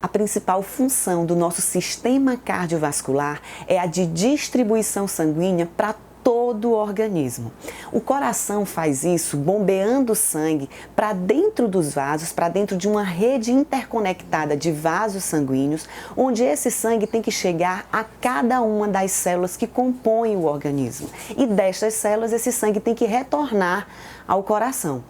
A principal função do nosso sistema cardiovascular é a de distribuição sanguínea para todo o organismo. O coração faz isso bombeando sangue para dentro dos vasos, para dentro de uma rede interconectada de vasos sanguíneos, onde esse sangue tem que chegar a cada uma das células que compõem o organismo. E destas células, esse sangue tem que retornar ao coração.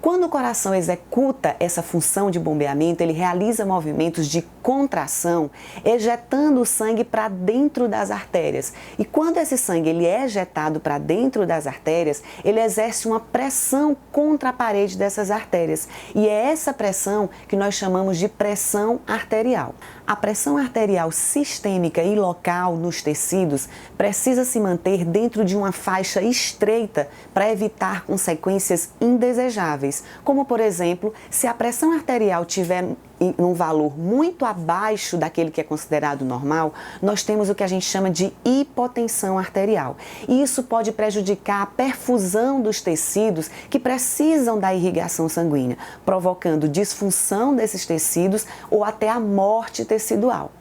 Quando o coração executa essa função de bombeamento, ele realiza movimentos de contração, ejetando o sangue para dentro das artérias. E quando esse sangue ele é ejetado para dentro das artérias, ele exerce uma pressão contra a parede dessas artérias. E é essa pressão que nós chamamos de pressão arterial. A pressão arterial sistêmica e local nos tecidos precisa se manter dentro de uma faixa estreita para evitar consequências indesejáveis, como por exemplo, se a pressão arterial tiver um valor muito abaixo daquele que é considerado normal, nós temos o que a gente chama de hipotensão arterial. E isso pode prejudicar a perfusão dos tecidos que precisam da irrigação sanguínea, provocando disfunção desses tecidos ou até a morte tecidual.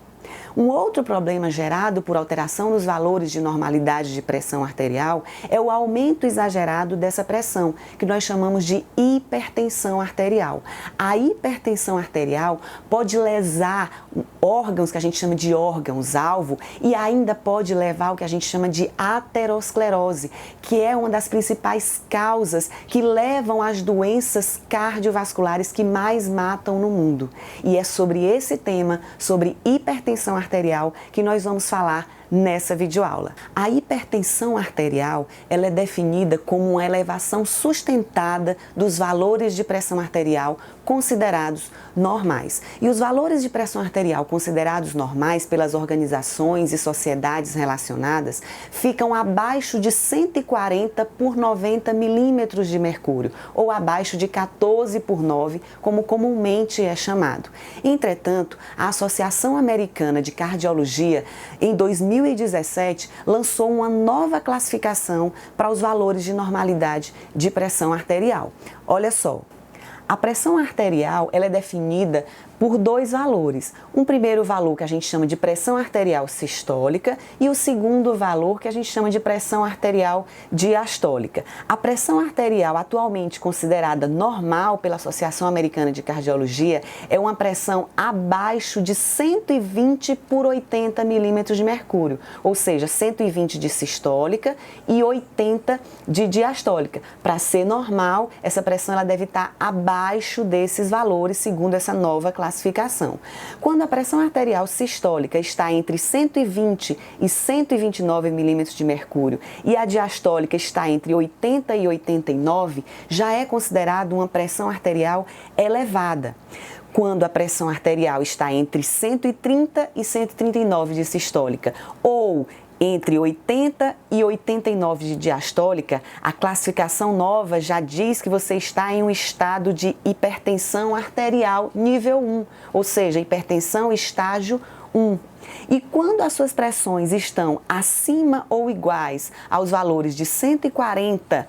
Um outro problema gerado por alteração nos valores de normalidade de pressão arterial é o aumento exagerado dessa pressão, que nós chamamos de hipertensão arterial. A hipertensão arterial pode lesar órgãos que a gente chama de órgãos-alvo e ainda pode levar ao que a gente chama de aterosclerose, que é uma das principais causas que levam às doenças cardiovasculares que mais matam no mundo. E é sobre esse tema, sobre hipertensão arterial, que nós vamos falar nessa videoaula. A hipertensão arterial, ela é definida como uma elevação sustentada dos valores de pressão arterial considerados normais. E os valores de pressão arterial considerados normais pelas organizações e sociedades relacionadas ficam abaixo de 140 por 90 milímetros de mercúrio, ou abaixo de 14 por 9, como comumente é chamado. Entretanto, a Associação Americana de Cardiologia, em 2017, lançou uma nova classificação para os valores de normalidade de pressão arterial. Olha só, a pressão arterial ela é definida por dois valores. Um primeiro valor que a gente chama de pressão arterial sistólica e o segundo valor que a gente chama de pressão arterial diastólica. A pressão arterial atualmente considerada normal pela Associação Americana de Cardiologia é uma pressão abaixo de 120 por 80 milímetros de mercúrio, ou seja, 120 de sistólica e 80 de diastólica. Para ser normal, essa pressão ela deve estar abaixo desses valores, segundo essa nova classificação. Quando a pressão arterial sistólica está entre 120 e 129 milímetros de mercúrio e a diastólica está entre 80 e 89, já é considerado uma pressão arterial elevada. Quando a pressão arterial está entre 130 e 139 de sistólica ou entre 80 e 89 de diastólica, a classificação nova já diz que você está em um estado de hipertensão arterial nível 1, ou seja, hipertensão estágio 1. E quando as suas pressões estão acima ou iguais aos valores de 140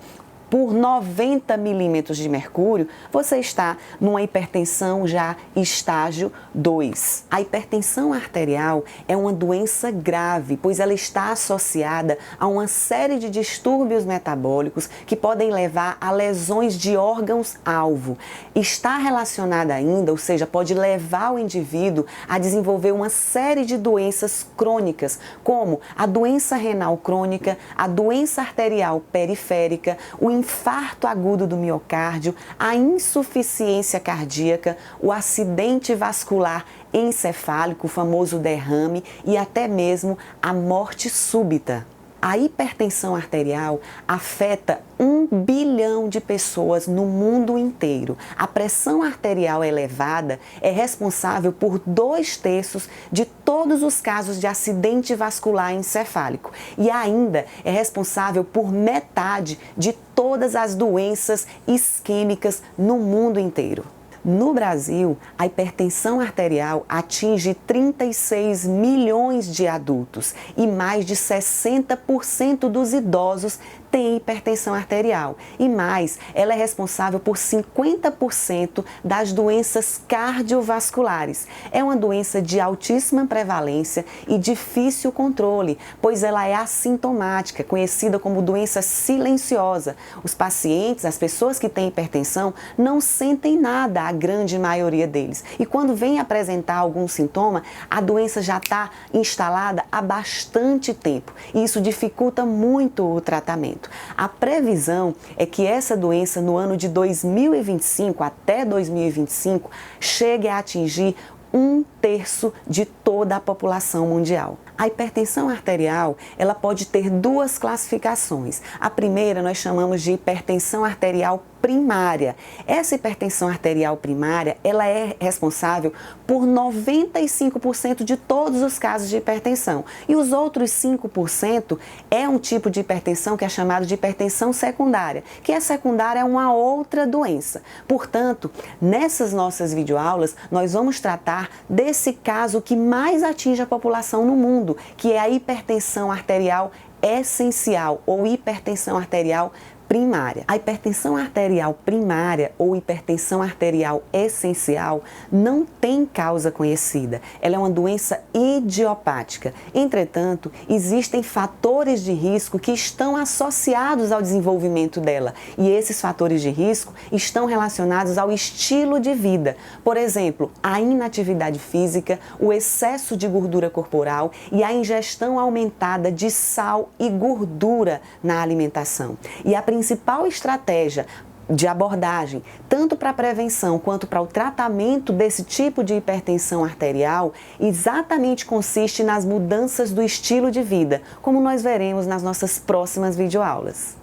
por 90 milímetros de mercúrio, você está numa hipertensão já estágio 2. A hipertensão arterial é uma doença grave, pois ela está associada a uma série de distúrbios metabólicos que podem levar a lesões de órgãos-alvo. Está relacionada ainda, ou seja, pode levar o indivíduo a desenvolver uma série de doenças crônicas, como a doença renal crônica, a doença arterial periférica, o infarto agudo do miocárdio, a insuficiência cardíaca, o acidente vascular encefálico, o famoso derrame e até mesmo a morte súbita. A hipertensão arterial afeta 1 bilhão de pessoas no mundo inteiro. A pressão arterial elevada é responsável por 2/3 de todos os casos de acidente vascular encefálico e ainda é responsável por metade de todas as doenças isquêmicas no mundo inteiro. No Brasil, a hipertensão arterial atinge 36 milhões de adultos e mais de 60% dos idosos tem hipertensão arterial e mais, ela é responsável por 50% das doenças cardiovasculares. É uma doença de altíssima prevalência e difícil controle, pois ela é assintomática, conhecida como doença silenciosa. Os pacientes, as pessoas que têm hipertensão, não sentem nada, a grande maioria deles. E quando vem apresentar algum sintoma, a doença já está instalada há bastante tempo e isso dificulta muito o tratamento. A previsão é que essa doença no ano de 2025, até 2025, chegue a atingir 1/3 de toda a população mundial. A hipertensão arterial, ela pode ter duas classificações. A primeira nós chamamos de hipertensão arterial primária. Essa hipertensão arterial primária, ela é responsável por 95% de todos os casos de hipertensão. E os outros 5% é um tipo de hipertensão que é chamado de hipertensão secundária, que é secundária a uma outra doença. Portanto, nessas nossas videoaulas, nós vamos tratar desse caso que mais atinge a população no mundo, que é a hipertensão arterial essencial ou hipertensão arterial primária. A hipertensão arterial primária ou hipertensão arterial essencial não tem causa conhecida. Ela é uma doença idiopática. Entretanto, existem fatores de risco que estão associados ao desenvolvimento dela. E esses fatores de risco estão relacionados ao estilo de vida. Por exemplo, a inatividade física, o excesso de gordura corporal e a ingestão aumentada de sal e gordura na alimentação. E a principal estratégia de abordagem, tanto para a prevenção quanto para o tratamento desse tipo de hipertensão arterial, exatamente consiste nas mudanças do estilo de vida, como nós veremos nas nossas próximas videoaulas.